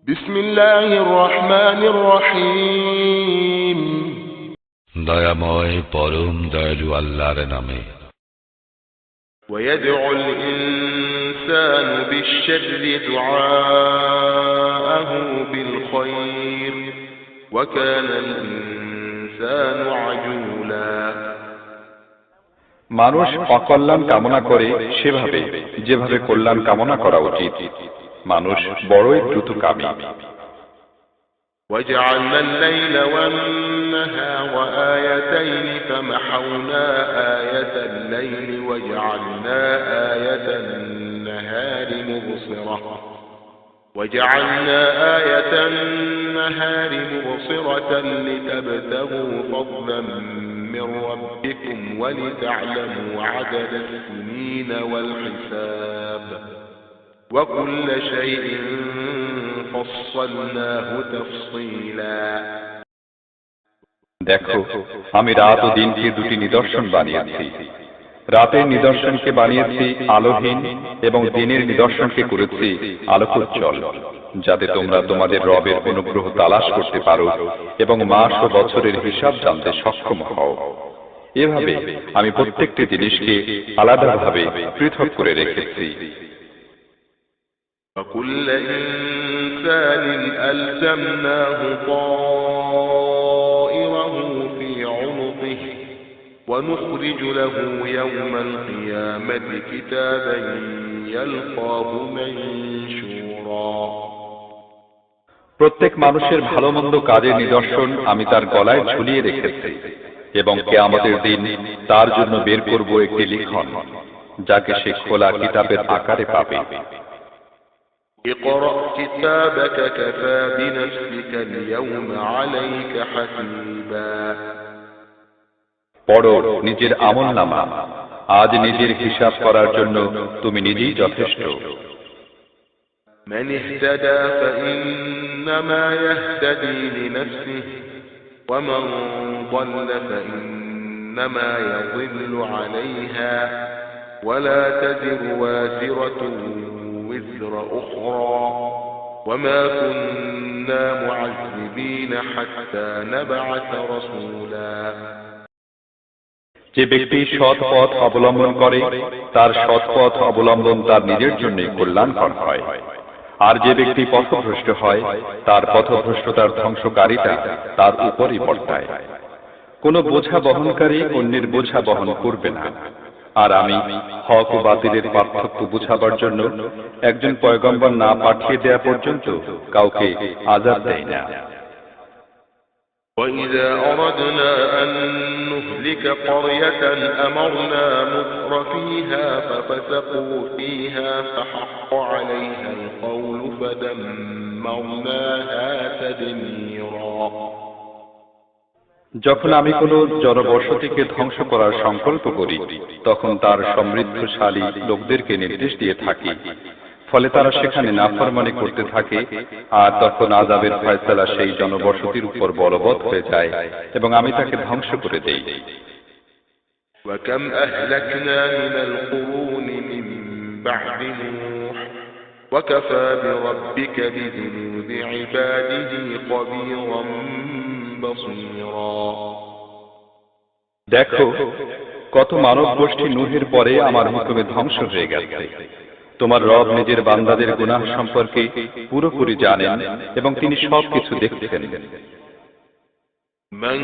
بسم الله الرحمن الرحيم দয়াময় পরম দয়ালু আল্লাহর নামে। ويدعو الإنسان بالشر دعاءه بالخير وكان الإنسان عجولا মানুষ অকল্যাণ কামনা করে সেভাবে যেভাবে কল্যাণ কামনা করা উচিত। মানুষ বড়ই দ্রুতগামী। وجعلنا الليل والنهار آيتين فمحونا آية الليل وجعلنا آية النهار مبصرة لتبتغوا فضلا من ربكم ولتعلموا عدد السنين والحساب وكل شيء فصلناه تفصيلا দেখো, আমি রাত ও দিনকে দুটি নিদর্শন বানিয়েছি। রাতের নিদর্শনকে বানিয়েছি আলোহীন এবং দিনের নিদর্শনকে করেছি আলোকোজ্জ্বল, যাতে তোমরা তোমাদের রবের অনুগ্রহ তালাশ করতে পারো এবং মাস ও বছরের হিসাব জানতে সক্ষম হও। এভাবে আমি প্রত্যেকটি জিনিসকে আলাদাভাবে পৃথক করে রেখেছি। وكل إنسان ألزمناه طائره في عنقه ونخرج له يوم القيامة كتابا يلقاه منشورا প্রত্যেক মানুষের ভালো মন্দ কাজের নিদর্শন আমি তার গলায় ঝুলিয়ে রেখেছি এবং কিয়ামতের দিন তার জন্য বের করব একটি লিখন, যাকে সে খোলা কিতাবের আকারে পাবে। اقرأ كتابك كفى بنفسك اليوم عليك حسيبا পড়ো নিজের আমলনামা, আজ নিজের হিসাব করার জন্য তুমি নিজেই যথেষ্ট। من اهتدى فإنما يهتدي لنفسه ومن ضل فإنما يضل عليها ولا تزر وازرة وزر أخرى وما كنا معذبين حتى نبعث رسولا যে ব্যক্তি সৎ পথ অবলম্বন করে তার সৎ পথ অবলম্বন তার নিজের জন্যই কল্যাণকর হয়, আর যে ব্যক্তি পথভ্রষ্ট হয় তার পথভ্রষ্টতার ধ্বংসকারিতা তার উপরই বর্তায়। কোন বোঝা বহনকারী অন্যের বোঝা বহন করবে না, আর আমি হক ও বাতিলের পার্থক্য বুঝাবার জন্য একজন পয়গম্বর না পাঠিয়ে দেয়া পর্যন্ত কাউকে আযাব দেই না। وإذا أردنا أن نهلك قرية أمرنا متر فيها ففسقوا فيها فحق عليها القول فدمرناها تدميرا যখন আমি কোনো জনবসতিকে ধ্বংস করার সংকল্প করি তখন তার সমৃদ্ধশালী লোকদেরকে নির্দেশ দিয়ে থাকি, ফলে তারা সেখানে নাফরমানি করতে থাকে, আর তখন আযাবের ফয়সালা সেই জনবসতির উপর বলবৎ হয়ে যায় এবং আমি তাকে ধ্বংস করে দেই। وكم أهلكنا من القرون من بعد نوح وكفى بربك بذنوب عباده خبيرا بصيرا দেখো, কত মানব গোষ্ঠী নূহের পরে আমার হুকুমে ধ্বংস হয়ে গেছে। তোমার রব নিজের বান্দাদের গুনাহ সম্পর্কে পুরোপুরি জানেন এবং তিনি সবকিছু দেখছেন। من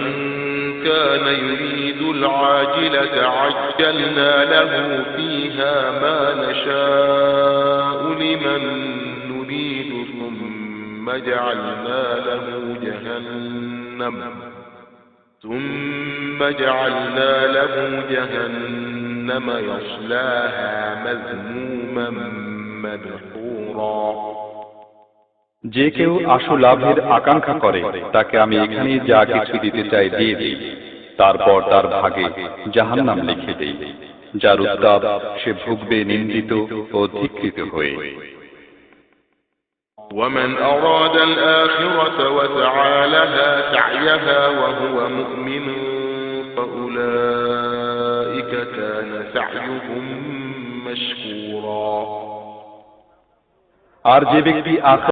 كان يريد العاجلة عجلنا له فيها ما نشاء لمن نريد ثم جعلنا له جهنم يصلاها مذموما مدحورا যে কেউ আশু লাভের আকাঙ্ক্ষা করে তাকে আমি এখানে যা কিছু দিতে চাই দিয়ে দিই, তারপর তার ভাগে জাহান্নাম লিখে দিই, যার উত্তাপ সে ভুগবে নিন্দিত ও ধিক্কৃত হয়ে। ومن أراد الآخرة وسعى لها سعيها وهو مؤمن فأولئك كان سعيهم مشكورا আর যে ব্যক্তি